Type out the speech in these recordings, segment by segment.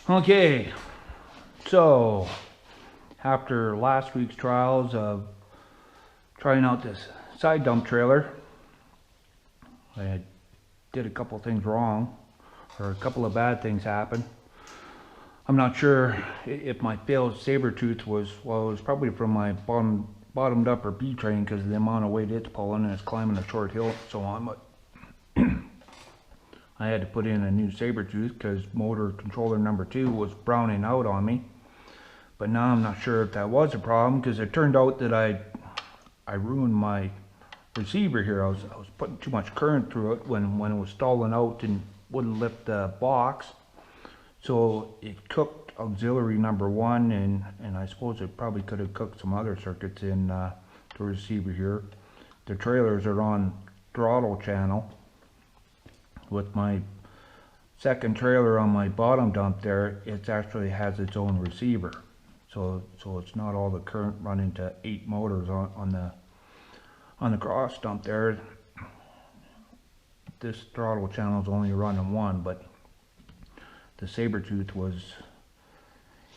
Okay, so after last week's trials of trying out this side dump trailer, I did a couple things wrong, or a couple of bad things happened. I'm not sure if my failed saber tooth was, well, it was probably from my bottomed upper B train because of the amount of weight it's pulling and it's climbing a short hill and so on, but I had to put in a new saber tooth because motor controller number 2 was browning out on me. But now I'm not sure if that was a problem because it turned out that I ruined my receiver here. I was putting too much current through it when it was stalling out and wouldn't lift the box. So it cooked auxiliary number 1 and I suppose it probably could have cooked some other circuits in the receiver here. The trailers are on throttle channel. With my second trailer on my bottom dump there, it actually has its own receiver. So it's not all the current running to 8 motors on the cross dump there. This throttle channel is only running 1, but the Sabertooth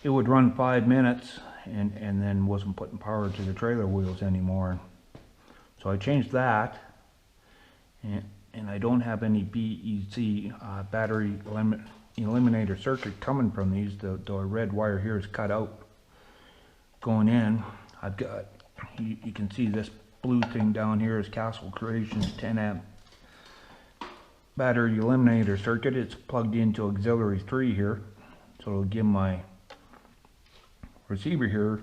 it would run 5 minutes and then wasn't putting power to the trailer wheels anymore. So I changed that, and I don't have any BEC battery eliminator circuit coming from these. The red wire here is cut out going in. I've got, you can see this blue thing down here is Castle Creations 10 amp battery eliminator circuit. It's plugged into auxiliary 3 here, so it'll give my receiver here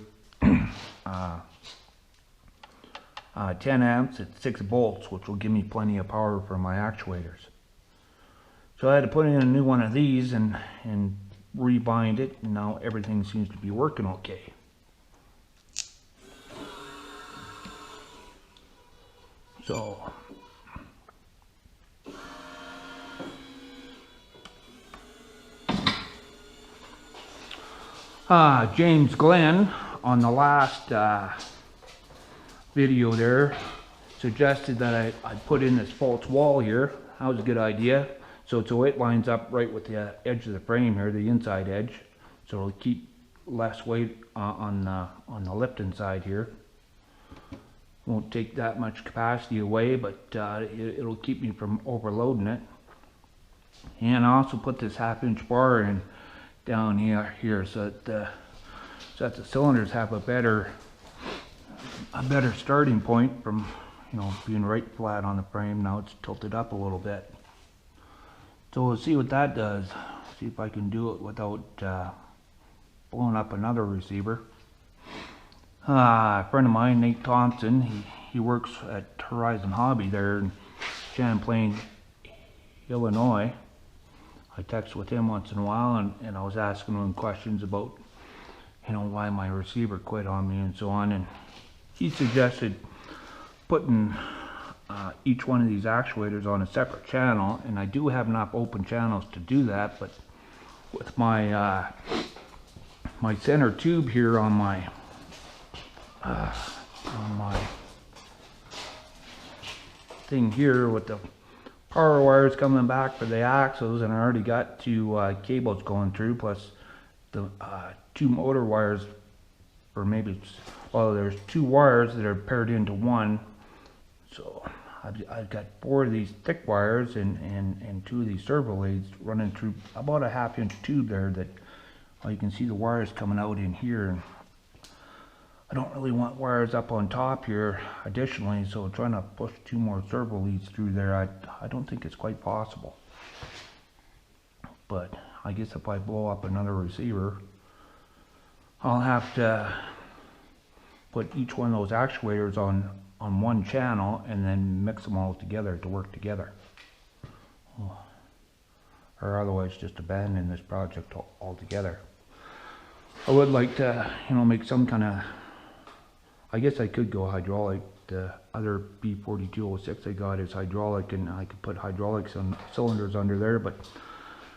10 amps at 6 volts, which will give me plenty of power for my actuators. So I had to put in a new one of these and rebind it, and now everything seems to be working okay. So James Glenn on the last video there suggested that I put in this false wall here. That was a good idea. So it lines up right with the edge of the frame here, the inside edge. So it'll keep less weight on the lifting side here. Won't take that much capacity away, but it'll keep me from overloading it. And I also put this 1/2-inch bar in down here so that the cylinders have a better starting point from, you know, being right flat on the frame. Now it's tilted up a little bit. So we'll see what that does. See if I can do it without blowing up another receiver. A friend of mine, Nate Thompson, he works at Horizon Hobby there in Champlain, Illinois. I text with him once in a while, and I was asking him questions about, you know, why my receiver quit on me and so on, and he suggested putting each one of these actuators on a separate channel, and I do have enough open channels to do that, but with my my center tube here on my thing here with the power wires coming back for the axles, and I already got 2 cables going through, plus the 2 motor wires, or maybe, well, there's 2 wires that are paired into 1. So I've got 4 of these thick wires and 2 of these servo leads running through about a 1/2-inch tube there that, well, you can see the wires coming out in here. And I don't really want wires up on top here additionally, so trying to push 2 more servo leads through there, I don't think it's quite possible. But I guess if I blow up another receiver, I'll have to put each one of those actuators on 1 channel and then mix them all together to work together. Or otherwise just abandon this project altogether. I would like to, you know, make some kind of, I guess I could go hydraulic. The other B4206 I got is hydraulic, and I could put hydraulics on cylinders under there, but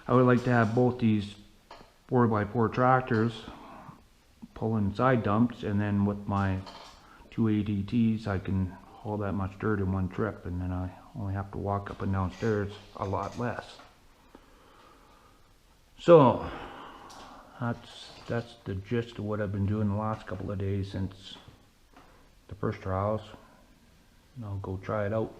I would like to have both these 4x4 tractors pulling side dumps, and then with my 2 ADTs I can haul that much dirt in one trip, and then I only have to walk up and down stairs a lot less. So That's the gist of what I've been doing the last couple of days since the first trials. And I'll go try it out.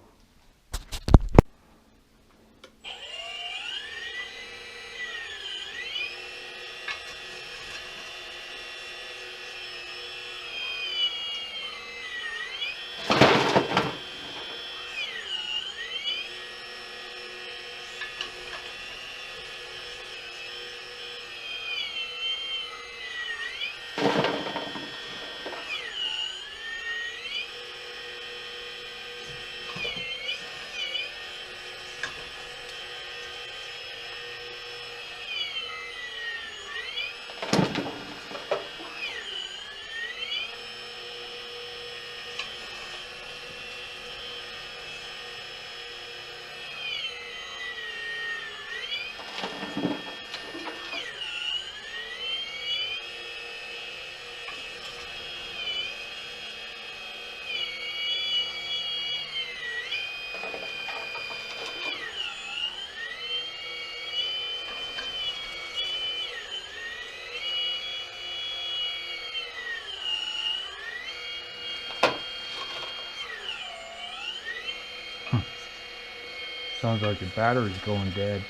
Sounds like the battery's going dead.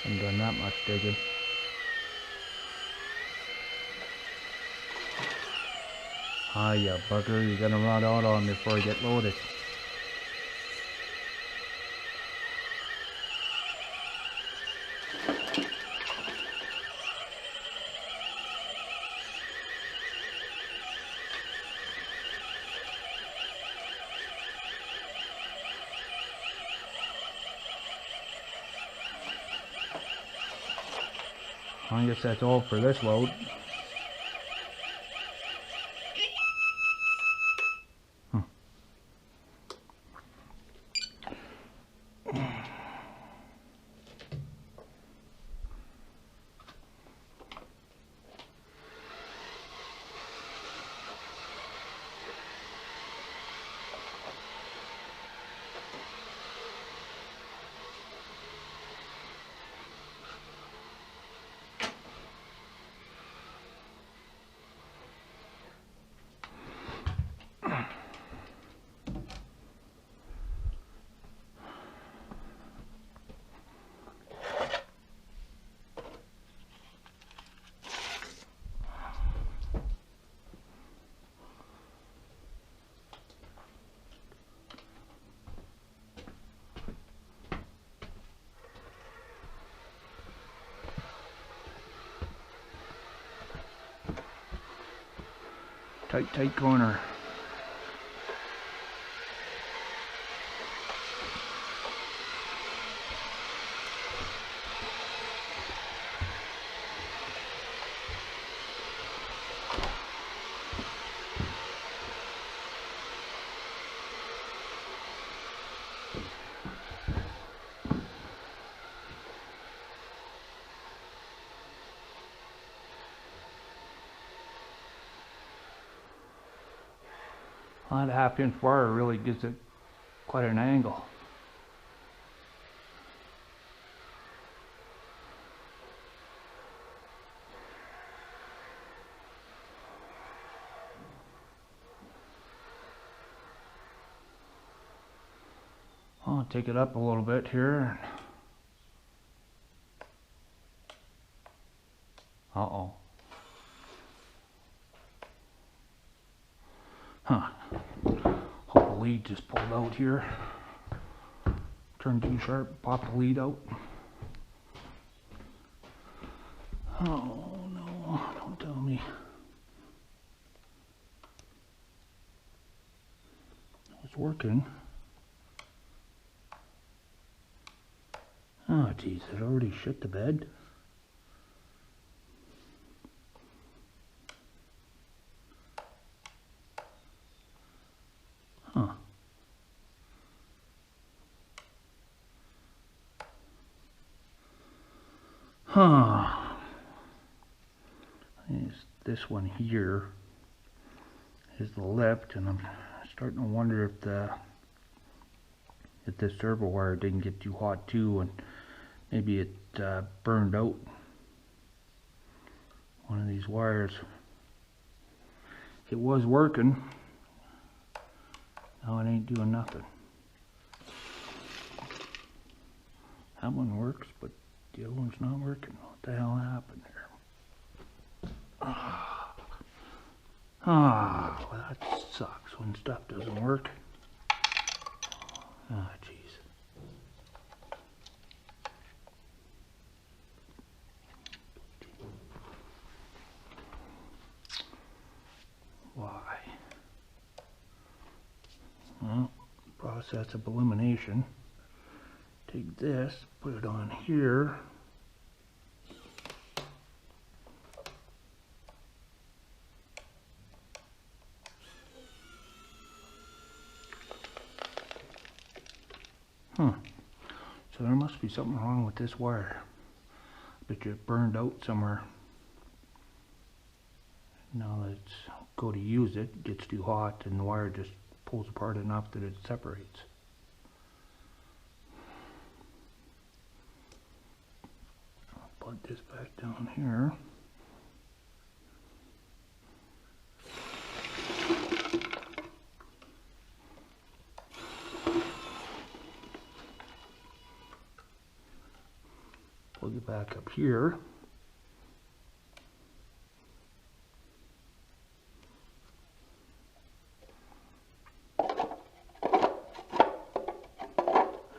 Haven't done that much digging. Ah, you bugger, you're gonna run out on me before I get loaded. I guess that's all for this load. Tight corner. That 1/2 inch wire really gives it quite an angle. I'll take it up a little bit here. Uh-oh. Huh. Hope the lead just pulled out here. Turned too sharp, popped the lead out. Oh no, don't tell me. It's working. Oh geez, it already shit the bed. Huh. This one here is the lift, and I'm starting to wonder if this servo wire didn't get too hot too, and maybe it burned out. one of these wires. It was working. Now it ain't doing nothing. That one works, but the other one's not working. What the hell happened there? Well, that sucks when stuff doesn't work. Ah, jeez. Why? Well, process of elimination. Take this, put it on here. So there must be something wrong with this wire. I bet you it burned out somewhere. Now let's go to use it. It gets too hot and the wire just pulls apart enough that it separates. I'll put this back down here. Plug it back up here.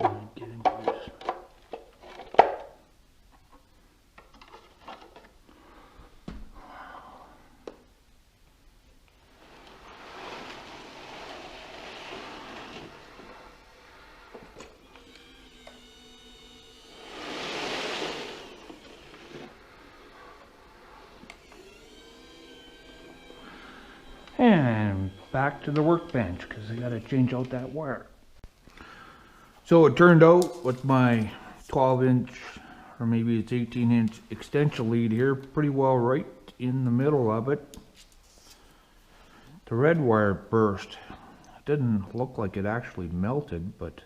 And get into this. And back to the workbench because I got to change out that wire. So it turned out with my 12-inch or maybe it's 18-inch extension lead here, pretty well right in the middle of it. The red wire burst. It didn't look like it actually melted, but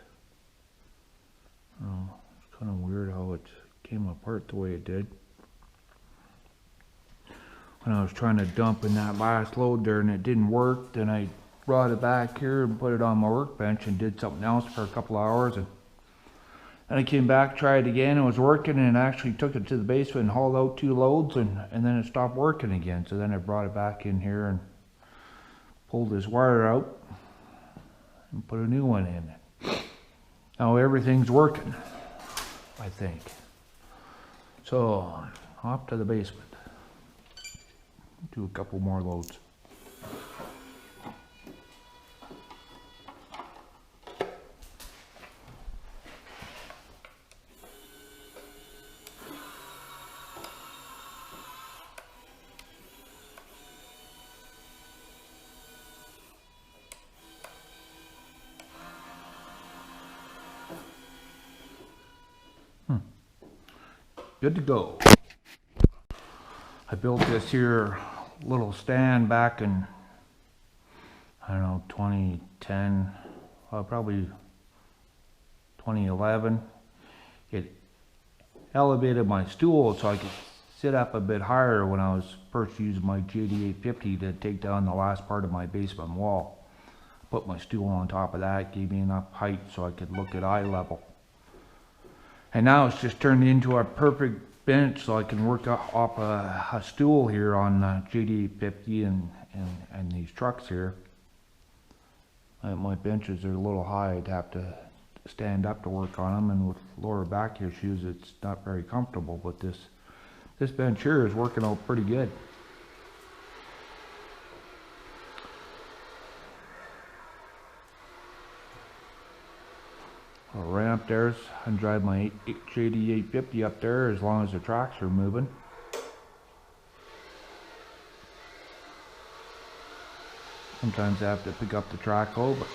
it's kind of weird how it came apart the way it did. When I was trying to dump in that last load there and it didn't work, then I brought it back here and put it on my workbench and did something else for a couple of hours, and then I came back, tried it again, it was working, and actually took it to the basement and hauled out 2 loads, and then it stopped working again. So then I brought it back in here and pulled this wire out and put a new one in. Now everything's working, I think. So off to the basement. Do a couple more loads. Good to go. I built this here little stand back in, I don't know, 2010, probably 2011. It elevated my stool so I could sit up a bit higher when I was first using my JD850 to take down the last part of my basement wall. Put my stool on top of that, gave me enough height so I could look at eye level. And now it's just turned into a perfect bench so I can work off a stool here on JD850 and these trucks here. My benches are a little high. I'd have to stand up to work on them, and with lower back issues it's not very comfortable, but this bench here is working out pretty good. I'll run upstairs and drive my JD850 up there as long as the tracks are moving. Sometimes I have to pick up the track over.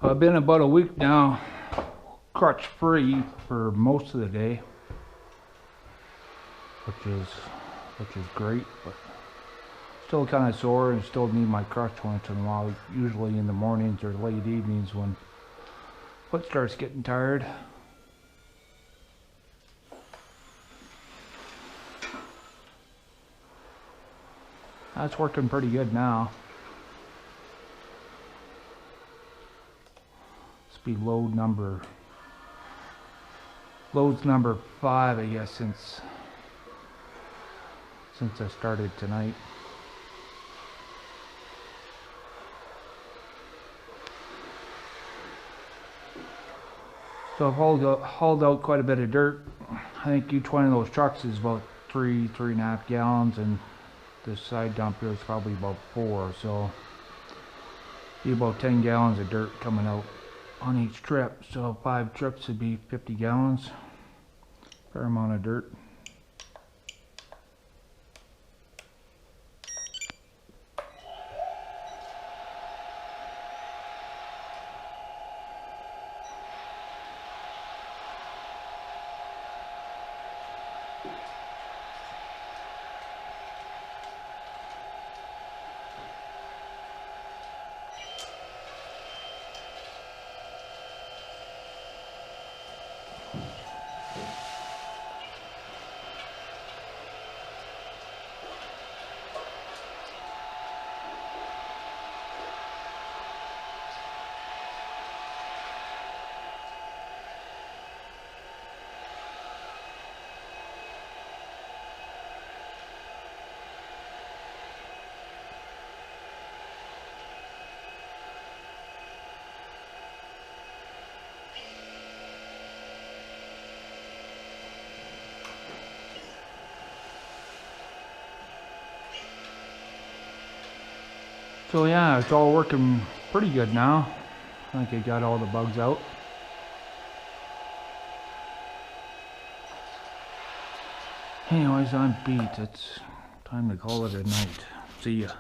So I've been about a week now crutch free for most of the day, which is great, but still kind of sore and still need my crutch once in a while, usually in the mornings or late evenings when foot starts getting tired. That's working pretty good now. This be loads number 5, I guess, since I started tonight. So I've hauled out quite a bit of dirt. I think each one of those trucks is about 3.5 gallons, and this side dump here is probably about 4, so be about 10 gallons of dirt coming out on each trip. So 5 trips would be 50 gallons. Fair amount of dirt. So yeah, it's all working pretty good now. I think I got all the bugs out. Anyways, I'm beat. It's time to call it a night. See ya.